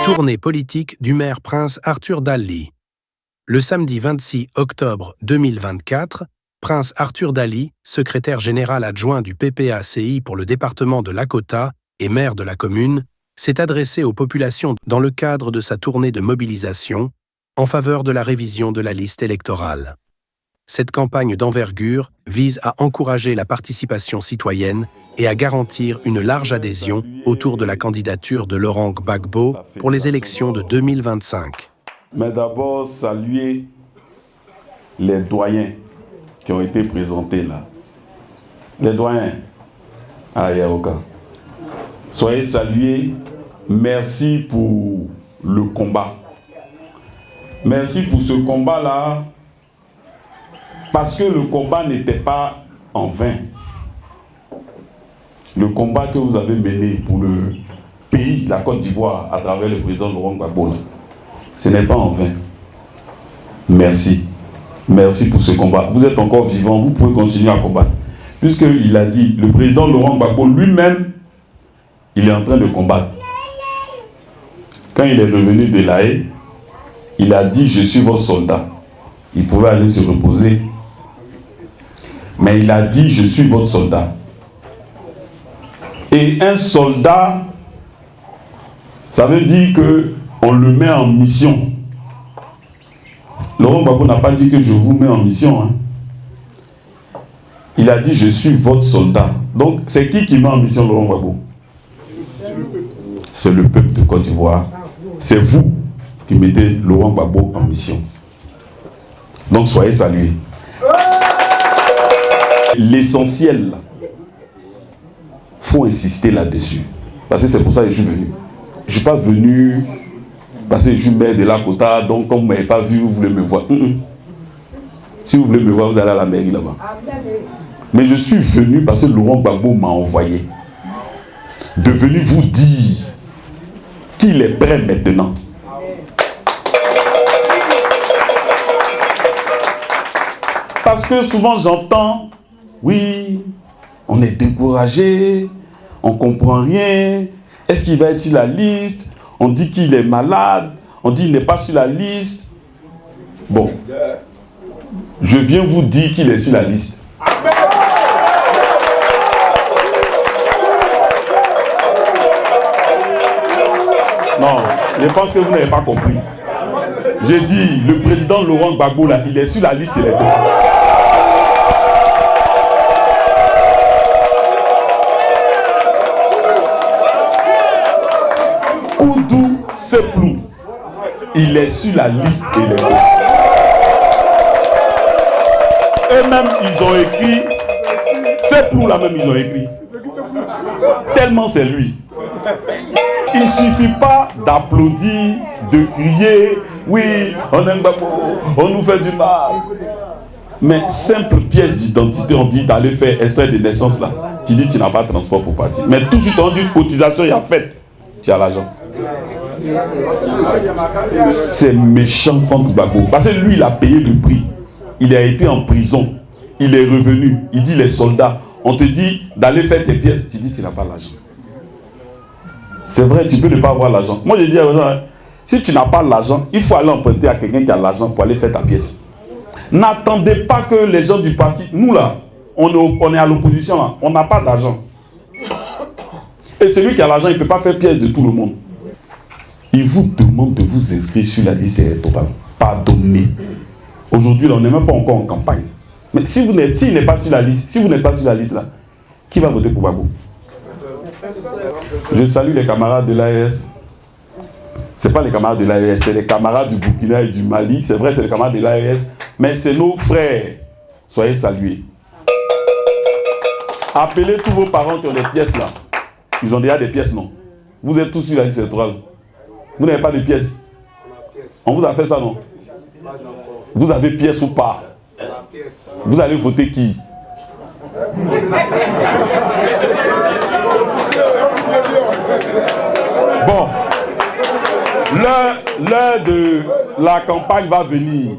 Tournée politique du maire Prince Arthur Daly. Le samedi 26 octobre 2024, Prince Arthur Daly, secrétaire général adjoint du PPACI pour le département de Lakota et maire de la commune, s'est adressé aux populations dans le cadre de sa tournée de mobilisation en faveur de la révision de la liste électorale. Cette campagne d'envergure vise à encourager la participation citoyenne et à garantir une large adhésion autour de la candidature de Laurent Gbagbo pour les élections de 2025. Mais d'abord, saluer les doyens qui ont été présentés là. Les doyens à Yaoka. Soyez salués. Merci pour le combat. Merci pour ce combat-là, parce que le combat n'était pas en vain. Le combat que vous avez mené pour le pays, la Côte d'Ivoire, à travers le président Laurent Gbagbo, ce n'est pas en vain. Merci. Merci pour ce combat. Vous êtes encore vivant, vous pouvez continuer à combattre. Puisqu'il a dit, le président Laurent Gbagbo lui-même, il est en train de combattre. Quand il est revenu de La Haye, il a dit, je suis votre soldat. Il pouvait aller se reposer. Mais il a dit, je suis votre soldat. Et un soldat, ça veut dire qu'on le met en mission. Laurent Gbagbo n'a pas dit que je vous mets en mission. Hein. Il a dit, je suis votre soldat. Donc, c'est qui met en mission Laurent Gbagbo? C'est le peuple de Côte d'Ivoire. C'est vous qui mettez Laurent Gbagbo en mission. Donc, soyez salués. L'essentiel, il faut insister là-dessus. Parce que c'est pour ça que je suis venu. Je ne suis pas venu parce que je suis maire de Lakota, donc comme vous ne m'avez pas vu, vous voulez me voir. Si vous voulez me voir, vous allez à la mairie là-bas. Mais je suis venu parce que Laurent Gbagbo m'a envoyé. De venir vous dire qu'il est prêt maintenant. Parce que souvent j'entends, oui, on est découragé, on ne comprend rien. Est-ce qu'il va être sur la liste? On dit qu'il est malade, on dit qu'il n'est pas sur la liste. Bon, je viens vous dire qu'il est sur la liste. Non, je pense que vous n'avez pas compris. J'ai dit, le président Laurent Gbagbo, là, il est sur la liste électorale. Oudou Seplou, il est sur la liste électorale. Eux-mêmes, ils ont écrit, Seplou là même, ils ont écrit. Tellement c'est lui. Il ne suffit pas d'applaudir, de crier, oui, on aime Gbagbo, on nous fait du mal. Mais simple pièce d'identité, on dit d'aller faire extrait de naissance là. Tu dis que tu n'as pas de transport pour partir. Mais tout de suite, on dit cotisation, il y a fait. Tu as l'argent. C'est méchant contre Gbagbo. Parce que lui, il a payé le prix. Il a été en prison. Il est revenu. Il dit les soldats. On te dit d'aller faire tes pièces. Tu dis que tu n'as pas l'argent. C'est vrai, tu peux ne pas avoir l'argent. Moi, je dis aux gens, si tu n'as pas l'argent, il faut aller emprunter à quelqu'un qui a l'argent pour aller faire ta pièce. N'attendez pas que les gens du parti, nous là, on est à l'opposition là, on n'a pas d'argent. Et celui qui a l'argent, il ne peut pas faire pièce de tout le monde. Il vous demande de vous inscrire sur la liste électorale. Pardonnez. Aujourd'hui, on n'est même pas encore en campagne. Mais si vous n'êtes pas sur la liste, si vous n'êtes pas sur la liste là, qui va voter pour Gbagbo? Je salue les camarades de l'AES. Ce n'est pas les camarades de l'AES, c'est les camarades du Burkina et du Mali. C'est vrai, c'est les camarades de l'AES, mais c'est nos frères. Soyez salués. Appelez tous vos parents qui ont des pièces là. Ils ont déjà des pièces, non? Vous êtes tous sur la liste électorale. Vous n'avez pas de pièces. On vous a fait ça, non? Vous avez pièce ou pas? Vous allez voter qui? Bon, l'heure de la campagne va venir.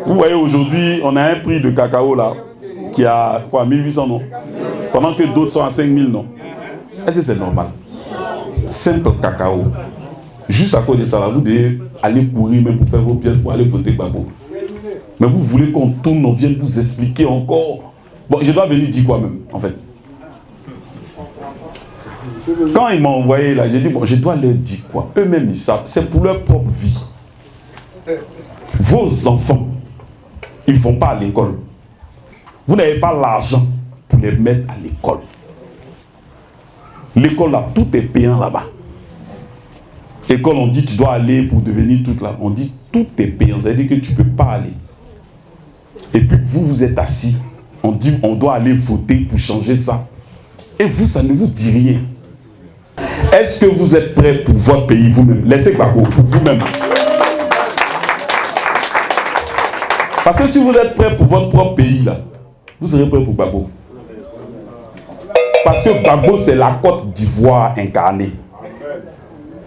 Vous voyez, aujourd'hui, on a un prix de cacao là, qui a quoi, 1800 non? Pendant que d'autres sont à 5000 non? Est-ce que c'est normal? simple cacao. Juste à cause de ça, là, vous devez aller courir même pour faire vos pièces, pour aller voter Gbagbo. Mais vous voulez qu'on tourne, on vienne vous expliquer encore. Bon, je dois venir dire quoi même, en fait. Quand ils m'ont envoyé là, j'ai dit, bon, je dois leur dire quoi. Eux-mêmes, ils savent, c'est pour leur propre vie. Vos enfants, ils ne vont pas à l'école. Vous n'avez pas l'argent pour les mettre à l'école. L'école là, tout est payant là-bas. École, on dit tu dois aller pour devenir tout là. On dit tout est payant, ça veut dire que tu ne peux pas aller. Et puis vous, vous êtes assis. On dit on doit aller voter pour changer ça. Et vous, ça ne vous dit rien. Est-ce que vous êtes prêts pour votre pays vous-même? Laissez Gbagbo pour vous-même. Parce que si vous êtes prêts pour votre propre pays là, vous serez prêts pour Gbagbo. Parce que Gbagbo, c'est la Côte d'Ivoire incarnée.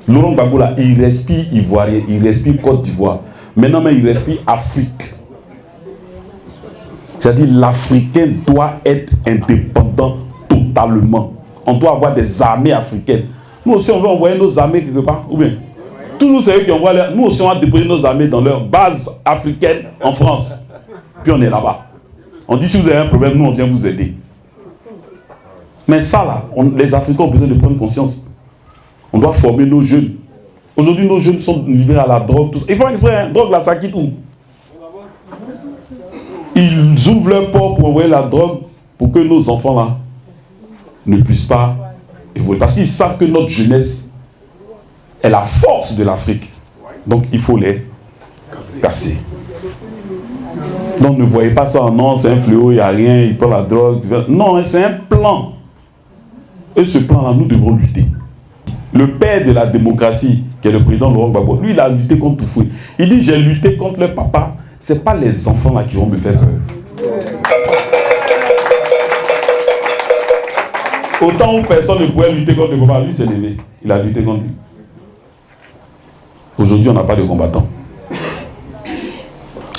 Laurent Gbagbo là, il respire ivoirien, il respire Côte d'Ivoire. Maintenant, mais il respire Afrique. C'est-à-dire l'Africain doit être indépendant totalement. On doit avoir des armées africaines. Nous aussi, on veut envoyer nos armées quelque part. Ou bien, tous ceux qui envoient, nous aussi, on va déposer nos armées dans leur base africaine en France. Puis on est là-bas. On dit, si vous avez un problème, nous, on vient vous aider. Mais ça, là, les Africains ont besoin de prendre conscience. On doit former nos jeunes. Aujourd'hui, nos jeunes sont livrés à la drogue. Tout ça. Ils font exprès, hein, drogue, là, ça quitte où? Ils ouvrent leur porte pour envoyer la drogue pour que nos enfants, là, ne puissent pas évoluer. Parce qu'ils savent que notre jeunesse est la force de l'Afrique. Donc, il faut les casser. Donc, ne voyez pas ça, non, c'est un fléau, il n'y a rien, il prend la drogue. Non, c'est un plan. Et ce plan-là, nous devons lutter. Le père de la démocratie, qui est le président Laurent Gbagbo, lui, il a lutté contre Toufoué. Il dit, j'ai lutté contre le papa. Ce n'est pas les enfants là qui vont me faire peur. Autant où personne ne pouvait lutter contre le papa, lui s'est levé. Il a lutté contre lui. Aujourd'hui, on n'a pas de combattants.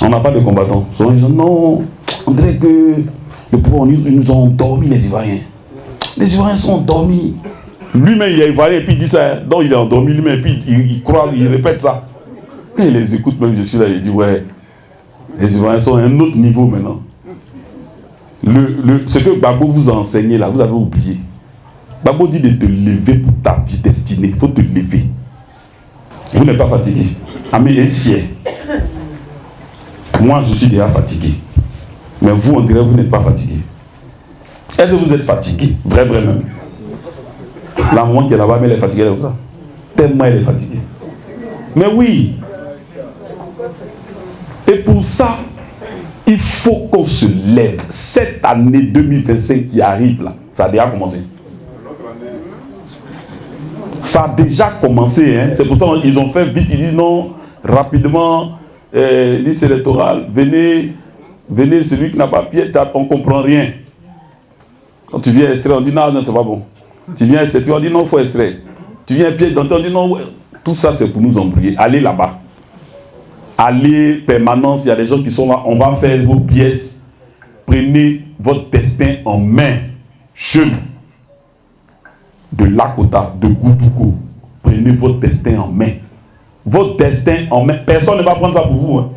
On n'a pas de combattants. Souvent, ils disent, non, on dirait que le pouvoir, ils nous ont endormis, les Ivoiriens. Les Ivoiriens sont endormis. Lui-même, il est Ivoirien, et puis il dit ça. Donc, il est endormi lui-même, et puis il croit, il répète ça. Quand il les écoute, même, je suis là, il dit, ouais, les Ivoiriens sont à un autre niveau maintenant. Ce que Gbagbo vous a enseigné là, vous avez oublié. Gbagbo dit de te lever pour ta vie destinée. Il faut te lever. Vous n'êtes pas fatigué. Ami Essier. Moi, je suis déjà fatigué. Mais vous, on dirait que vous n'êtes pas fatigué. Est-ce que vous êtes fatigué? Vrai même. La maman qui est là-bas, mais elle est fatiguée comme ça. Tellement elle est fatiguée. Mais oui. Et pour ça, il faut qu'on se lève. Cette année 2025 qui arrive là, ça a déjà commencé. Ça a déjà commencé. Hein. C'est pour ça qu'ils ont fait vite. Ils disent non, rapidement, liste électorale, venez, celui qui n'a pas pied, on ne comprend rien. Quand tu viens extraire, on dit non, c'est pas bon. Tu viens extraire, on dit non, il faut extraire. Tu viens pied d'entrée, on dit non, ouais. Tout ça c'est pour nous embrouiller. Allez là-bas. Allez, permanence, il y a des gens qui sont là, on va faire vos pièces. Prenez votre destin en main. Jeunes de Lakota, de Goudoukou, prenez votre destin en main. Votre destin en main. Personne ne va prendre ça pour vous. Hein.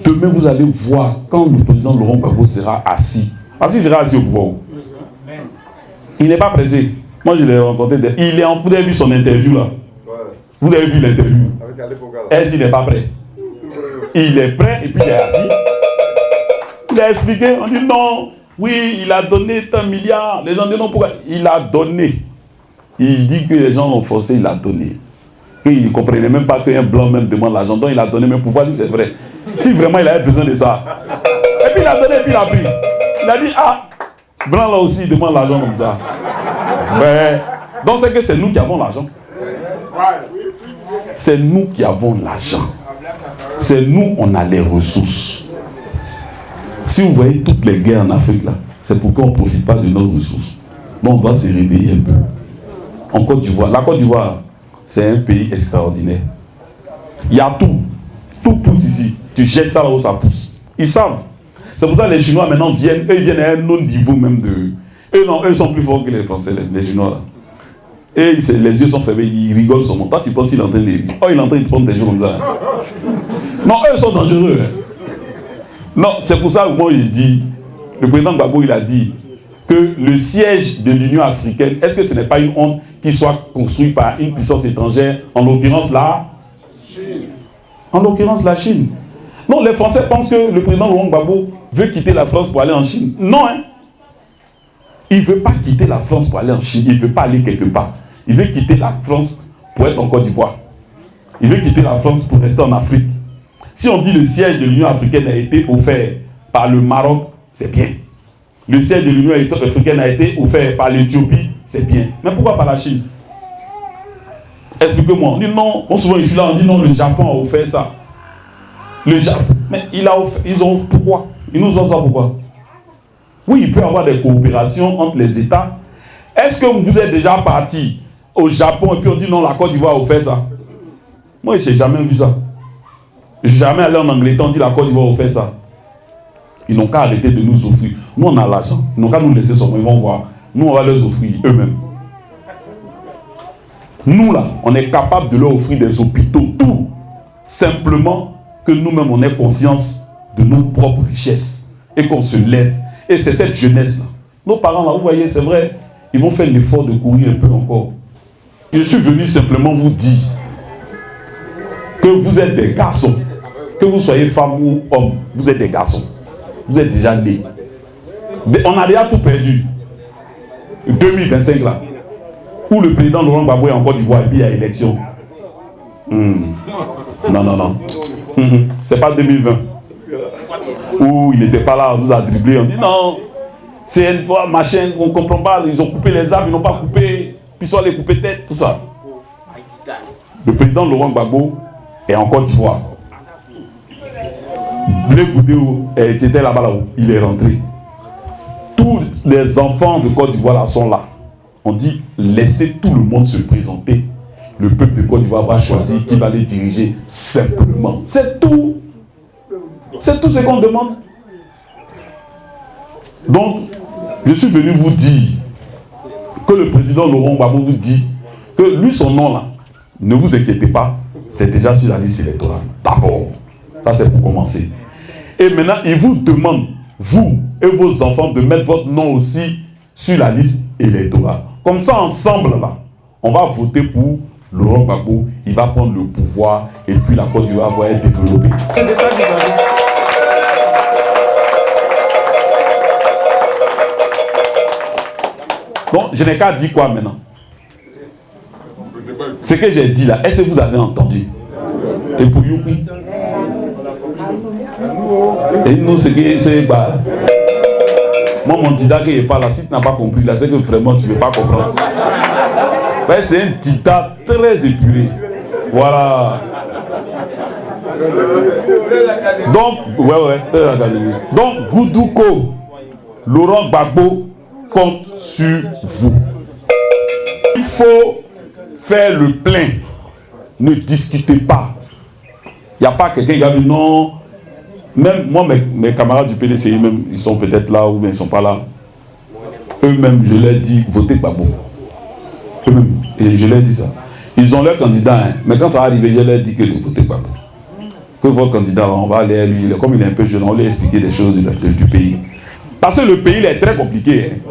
Demain, vous allez voir quand le président Laurent Gbagbo sera assis. Parce qu'il sera assis au pouvoir. Il n'est pas pressé. Moi, je l'ai rencontré. Vous avez vu son interview là? Vous avez vu l'interview? Est-ce qu'il n'est pas prêt? Il est prêt et puis il est assis. Il a expliqué. On dit non. Oui, il a donné 1 milliard. Les gens disent non, pourquoi? Il a donné. Il dit que les gens l'ont forcé, il a donné. Il ne comprenait même pas qu'un blanc même demande l'argent. Donc il a donné, même pour voir si c'est vrai. Si vraiment il avait besoin de ça. Et puis il a donné, et puis il a pris. Il a dit, ah, blanc là aussi, il demande l'argent comme ça. Ouais. Donc c'est que c'est nous qui avons l'argent. C'est nous qui avons l'argent. C'est nous, on a les ressources. Si vous voyez toutes les guerres en Afrique, là, c'est pourquoi on ne profite pas de nos ressources. Donc on doit se réveiller un peu. En Côte d'Ivoire, la Côte d'Ivoire, c'est un pays extraordinaire. Il y a tout. Tout pousse ici. Tu jettes ça là où ça pousse. Ils savent. C'est pour ça que les Chinois maintenant viennent. Eux, ils viennent à un autre niveau même de... Eux, non, eux sont plus forts que les Français, les Chinois là. Et les yeux sont fermés, il rigole sur mon. Toi, tu penses qu'il est en train de... Oh, il est en train de prendre des gens comme ça. Non, eux sont dangereux. Non, c'est pour ça que moi, il dit, le président Gbagbo, il a dit que le siège de l'Union africaine, est-ce que ce n'est pas une honte qu'il soit construit par une puissance étrangère, en l'occurrence la Chine. En l'occurrence la Chine. Non, les Français pensent que le président Laurent Gbagbo veut quitter la France pour aller en Chine. Non, hein. Il ne veut pas quitter la France pour aller en Chine. Il ne veut pas aller quelque part. Il veut quitter la France pour être en Côte d'Ivoire. Il veut quitter la France pour rester en Afrique. Si on dit le siège de l'Union africaine a été offert par le Maroc, c'est bien. Le siège de l'Union africaine a été offert par l'Éthiopie, c'est bien. Mais pourquoi par la Chine? Expliquez-moi. On dit non, on souvent ici là, on dit non, le Japon a offert ça. Le Japon, mais il a offert, ils ont pourquoi? Ils nous ont ça pourquoi? Oui, il peut y avoir des coopérations entre les États. Est-ce que vous êtes déjà parti au Japon et puis on dit non, la Côte d'Ivoire a offert ça? Moi, je n'ai jamais vu ça. Je n'ai jamais allé en Angleterre, on dit la Côte d'Ivoire a offert ça. Ils n'ont qu'à arrêter de nous offrir. Nous, on a l'argent. Ils n'ont qu'à nous laisser seulement. Ils vont voir. Nous, on va leur offrir eux-mêmes. Nous, là, on est capable de leur offrir des hôpitaux, tout. Simplement que nous-mêmes, on ait conscience de nos propres richesses et qu'on se lève. Et c'est cette jeunesse-là. Nos parents, là, vous voyez, c'est vrai, ils vont faire l'effort de courir un peu encore. Je suis venu simplement vous dire que vous êtes des garçons. Que vous soyez femme ou homme, vous êtes des garçons. Vous êtes déjà nés. On a déjà tout perdu. 2025 là, où le président Laurent Gbagbo est en Côte d'Ivoire et puis il y a élection. Non. C'est pas 2020. Où il n'était pas là, on nous a dribblé, on dit non, c'est une fois machin, on ne comprend pas, ils ont coupé les arbres, ils n'ont pas coupé, puis soit les couper tête, tout ça. Le président Laurent Gbagbo est en Côte d'Ivoire. Blé Goudéo était là-bas, là-haut. Il est rentré. Tous les enfants de Côte d'Ivoire là sont là. On dit laissez tout le monde se présenter. Le peuple de Côte d'Ivoire va choisir qui va les diriger simplement. C'est tout. C'est tout ce qu'on demande. Donc, je suis venu vous dire que le président Laurent Gbagbo vous dit que lui, son nom là, ne vous inquiétez pas, c'est déjà sur la liste électorale. D'abord, ça c'est pour commencer. Et maintenant, il vous demande, vous et vos enfants, de mettre votre nom aussi sur la liste électorale. Comme ça, ensemble, là, on va voter pour Laurent Gbagbo. Il va prendre le pouvoir et puis la Côte d'Ivoire va être développée. C'est ça que vous avez. Bon, je n'ai qu'à dire quoi maintenant? Ce que j'ai dit là, est-ce que vous avez entendu? Et pour Youpi? Et nous, ce que c'est... Bah, moi, mon dida qui n'est pas là, si tu n'as pas compris là, c'est que vraiment tu ne veux pas comprendre. Ouais, c'est un dida très épuré. Voilà. Donc, donc, Goudouko, Laurent Gbagbo compte sur vous. Il faut faire le plein. Ne discutez pas. Il n'y a pas quelqu'un qui a dit non. Même moi, mes camarades du PDCI, même, ils sont peut-être là ou bien ils ne sont pas là. Eux-mêmes, je leur dis, votez Gbagbo. Eux-mêmes, et je leur dis ça. Ils ont leur candidat, hein, mais quand ça va arriver, je leur dis que de voter Gbagbo. Que votre candidat, on va aller à lui, comme il est un peu jeune, on va lui expliquer des choses du pays. Parce que le pays, il est très compliqué. Hein.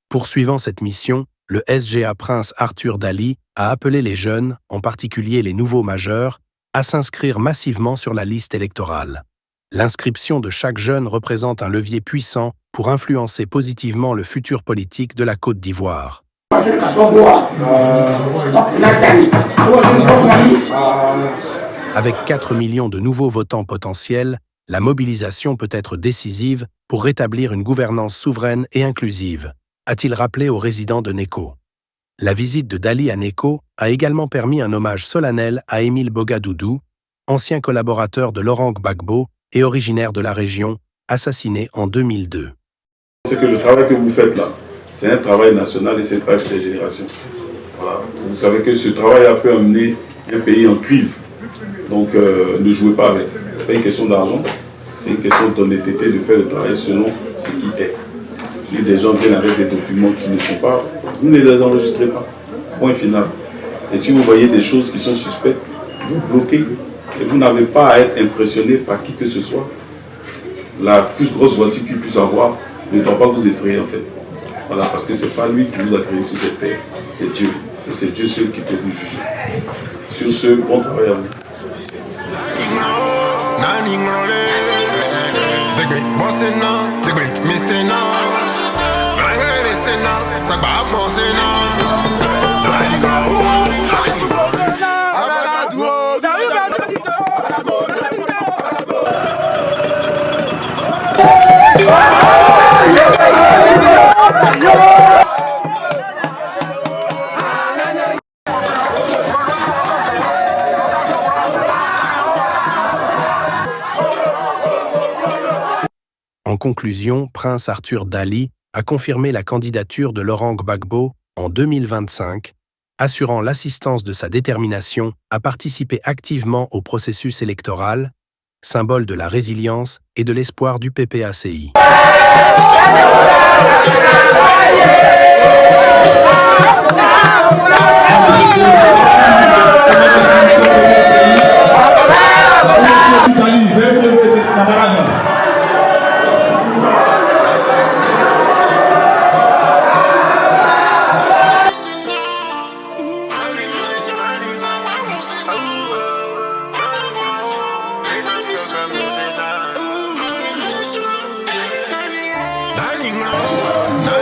Poursuivant cette mission, le SGA Prince Arthur Daly a appelé les jeunes, en particulier les nouveaux majeurs, à s'inscrire massivement sur la liste électorale. L'inscription de chaque jeune représente un levier puissant pour influencer positivement le futur politique de la Côte d'Ivoire. Avec 4 millions de nouveaux votants potentiels, la mobilisation peut être décisive pour rétablir une gouvernance souveraine et inclusive, a-t-il rappelé aux résidents de Neko. La visite de Daly à Neko a également permis un hommage solennel à Émile Bogadoudou, ancien collaborateur de Laurent Gbagbo et originaire de la région, assassiné en 2002. C'est que le travail que vous faites là, C'est un travail national et c'est un travail pour les générations. Voilà. Vous savez que ce travail a pu amener un pays en crise. Donc ne jouez pas avec. Ce n'est pas une question d'argent, c'est une question d'honnêteté, de faire le travail selon ce qui est. Si des gens viennent avec des documents qui ne sont pas, vous ne les enregistrez pas. Point final. Et si vous voyez des choses qui sont suspectes, vous bloquez. Et vous n'avez pas à être impressionné par qui que ce soit. La plus grosse voiture qu'il puisse avoir ne doit pas vous effrayer en fait. Voilà, parce que ce n'est pas lui qui vous a créé sur cette terre, c'est Dieu. Et c'est Dieu seul qui peut vous juger. Sur ce, bon travail à vous. En conclusion, Prince Arthur Daly a confirmé la candidature de Laurent Gbagbo en 2025, assurant l'assistance de sa détermination à participer activement au processus électoral, symbole de la résilience et de l'espoir du PPACI. Nah,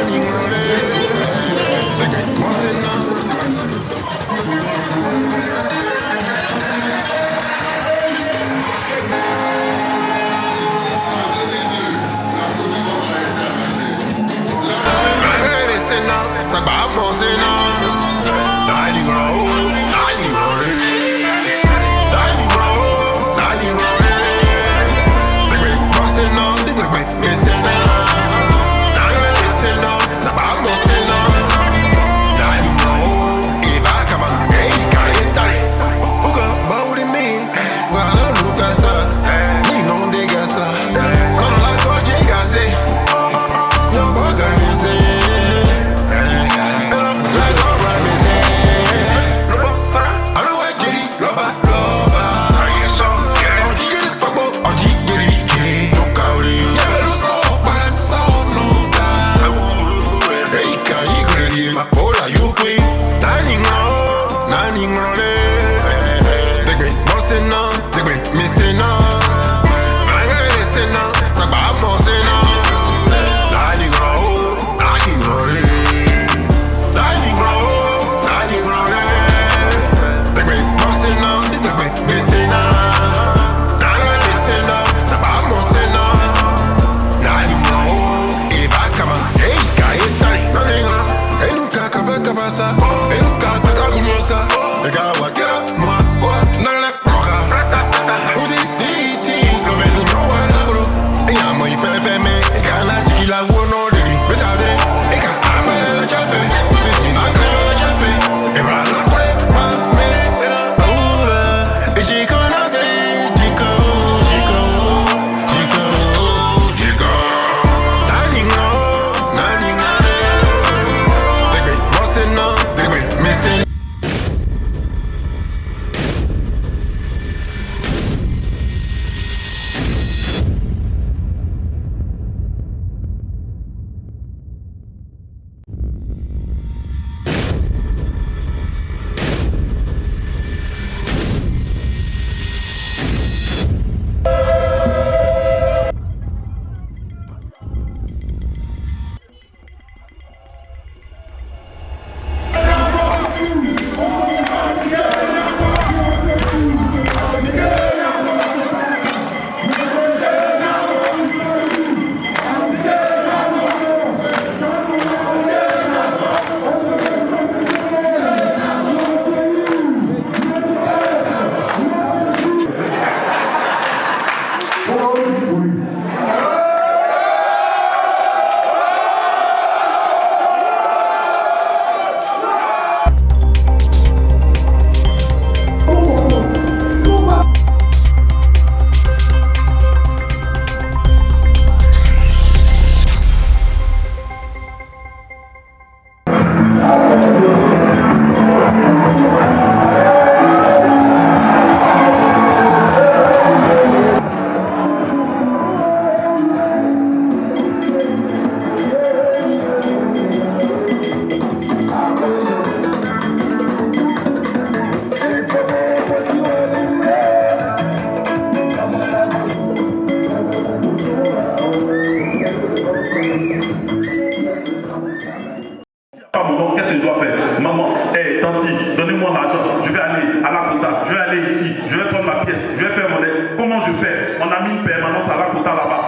qu'est-ce que je dois faire? Maman, hé, tanti, donnez-moi l'argent, je vais aller à la Kota, je vais aller ici, je vais prendre ma pièce, je vais faire mon aide. Comment je fais? On a mis une permanence à la Kota là-bas.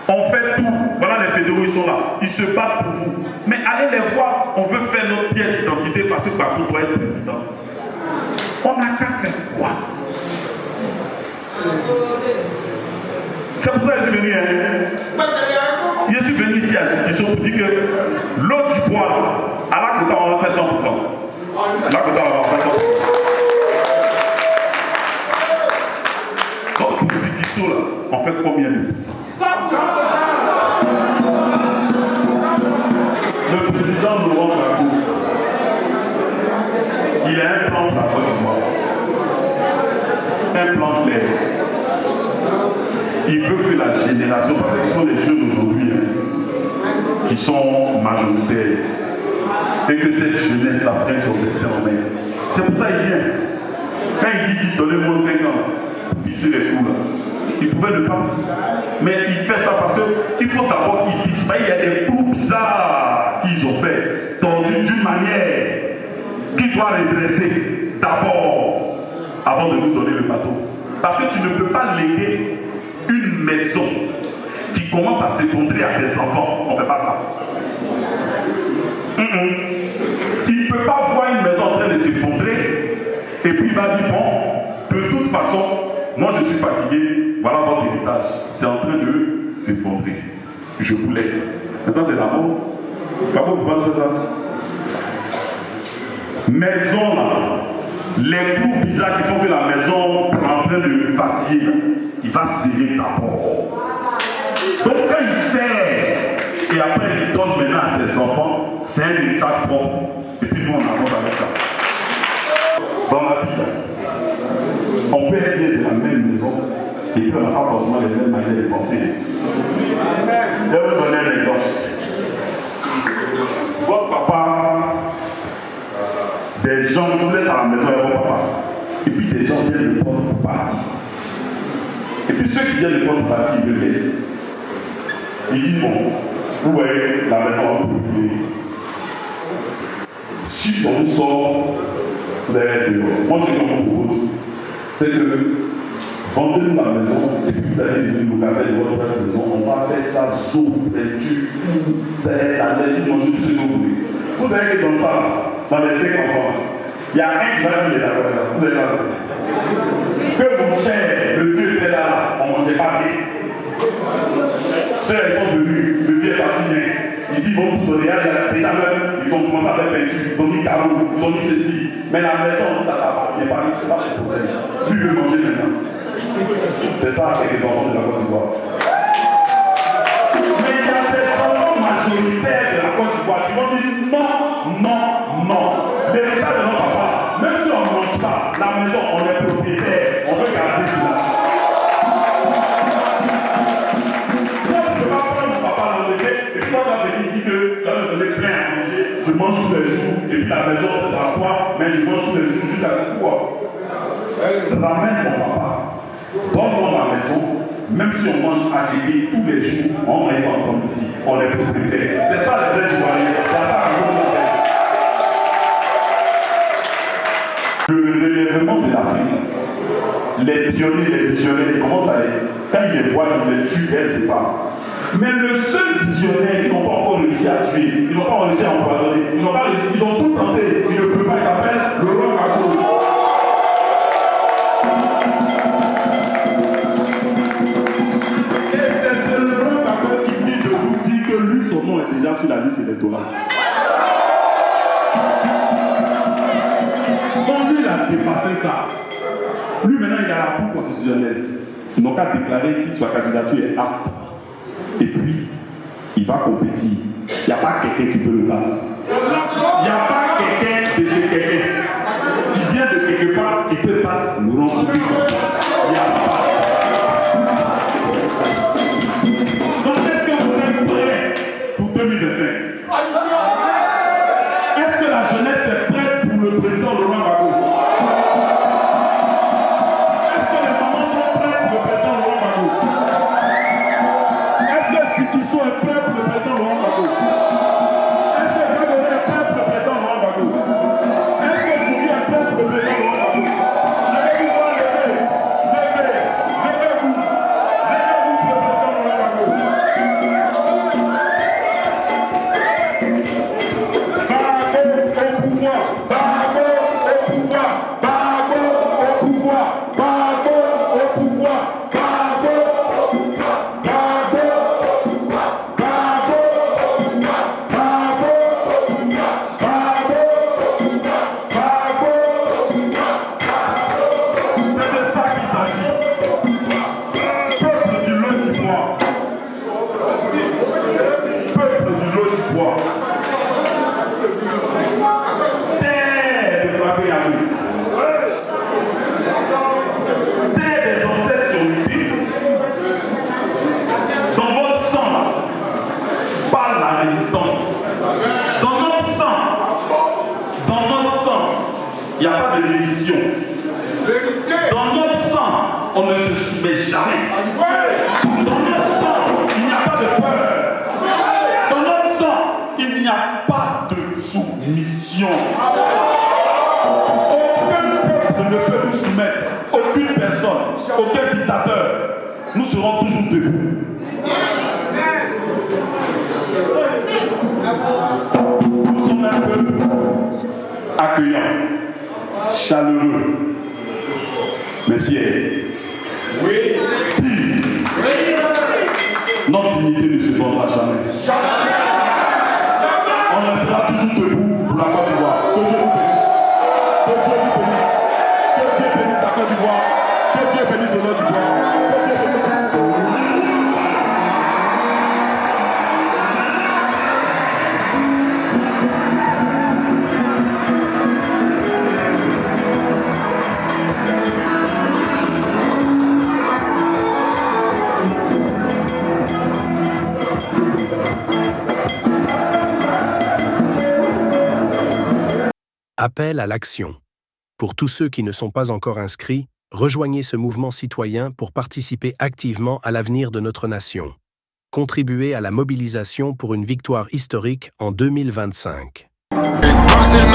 On fait tout. Voilà, les fédéraux, ils sont là. Ils se battent pour vous. Mais allez les voir, on veut faire notre pièce d'identité parce que Gbagbo doit être président. On n'a qu'à faire quoi? C'est pour ça que je suis venu. Je suis venu ici à la discussion pour dire que l'eau du bois, à la Kota, on va faire 100%. La Kota, on va faire 100%. Donc, pour ces discussions-là, on fait combien de pourcents? Le président Laurent Gbagbo, il a un plan pour la Côte d'Ivoire. Un plan clair. Il veut que la génération, parce que ce sont les jeunes aujourd'hui qui sont majoritaires, et que cette jeunesse après son destin en main. C'est pour ça qu'il vient. Quand il dit donnez-moi 5 ans pour fixer les cours là, il pouvait ne pas. Mais il fait ça parce qu'il faut d'abord qu'il fixe. Il y a des coups bizarres qu'ils ont fait, tordus d'une manière qu'il doit redresser d'abord avant de nous donner le bateau. Parce que tu ne peux pas léguer une maison qui commence à s'effondrer à tes enfants. On ne fait pas ça. Il ne peut pas voir une maison en train de s'effondrer et puis il va dire bon, de toute façon, moi je suis fatigué, voilà votre héritage. C'est en train de s'effondrer. Je voulais. Maintenant c'est l'amour. Comment vous parlez de ça? Maison là, les coups bizarres qui font que la maison est en train de vaciller, il va serrer d'abord. Donc quand il serre, et après il donne maintenant à ses enfants, c'est un héritage propre. Et puis nous on avance avec ça. Dans la vie, on peut être de la même maison, et puis on n'a pas forcément les mêmes manières de penser. Je vais vous donner un exemple. Votre papa, des gens, vous êtes à la maison avec votre papa, et puis des gens viennent de votre parti. Et puis ceux qui viennent de votre parti, ils viennent. Ils disent bon, vous voyez, la maison va vous brûler. Si on sort, vous allez être dehors. Moi, ce que je vous propose, c'est que vendez-nous la maison, et puis vous allez nous locataire de votre maison, on va faire ça, zone, peinture, vous allez aller manger tout ce que vous voulez. Vous savez que dans ça, dans les 5 enfants, il y a un qui va dire d'accord, vous êtes là. Que mon cher, le vieux était là, on ne mangeait pas bien. Ceux qui sont venus, le vieux est parti bien. Il dit bon, tout donner, déjà même, ils vont commencer à faire peinture, ils ont mis carreau, ils ont mis ceci. Mais la maison, ça t'appartient pas, c'est pas le problème. Tu veux manger maintenant. C'est ça avec les enfants de la Côte d'Ivoire. Mais il y a des enfants majoritaires de la Côte d'Ivoire qui vont dire non, non, non. L'héritage de notre papa, même si on ne mange pas, la maison, on est propriétaire, on veut garder cela. Moi, je ne peux pas prendre mon papa dans le nez, et puis quand on va venir dire que tu vas me donner plein à manger, je mange tous les jours, et puis la maison, c'est à toi, mais je mange tous les jours jusqu'à quoi? Ramène mon papa. Donne-moi la maison, même si on mange à Tchéquie tous les jours, on reste ensemble ici, on est propriétaires. C'est ça le vrai Ivoirien. Le relèvement de l'Afrique, les pionniers, les visionnaires, ils commencent à aller. Quand ils les voient, ils les tuent dès le départ. Mais le seul visionnaire qu'ils n'ont pas encore réussi à tuer, ils n'ont pas réussi à empoisonner, ils n'ont pas réussi, ils ont tout tenté, ils ne peuvent pas, il s'appelle Laurent Gbagbo. Son nom est déjà sur la liste électorale. Donc lui, il a dépassé ça. Lui, maintenant, il a la Cour constitutionnelle. Ils n'ont qu'à déclarer que sa candidature est apte. Et puis, il va compétir. Il n'y a pas quelqu'un qui peut le battre. Il n'y a pas quelqu'un de chez quelqu'un qui vient de quelque part qui peut battre Laurent Gbagbo. Il n'y a pas. Est-ce que la jeunesse est prête pour le président Laurent Gbagbo? Est-ce que les mamans sont prêtes pour le président Laurent Gbagbo? Est-ce que Sikiso est prêt pour le président Laurent Gbagbo? Est-ce que Il n'y a pas de reddition. Dans notre sang, on ne se soumet jamais. Dans notre sang, il n'y a pas de peur. Dans notre sang, il n'y a pas de soumission. Aucun peuple ne peut nous soumettre. Aucune personne, aucun dictateur. Nous serons toujours debout. Nous sommes un peuple accueillant, chaleureux, mais fier. Oui. Notre dignité ne se vendra jamais. On restera toujours debout pour la Côte d'Ivoire. Que Dieu vous bénisse. Que Dieu vous bénisse. Que Dieu bénisse la Côte d'Ivoire. Que Dieu bénisse le Nord d'Ivoire. Appel à l'action. Pour tous ceux qui ne sont pas encore inscrits, rejoignez ce mouvement citoyen pour participer activement à l'avenir de notre nation. Contribuez à la mobilisation pour une victoire historique en 2025. C'est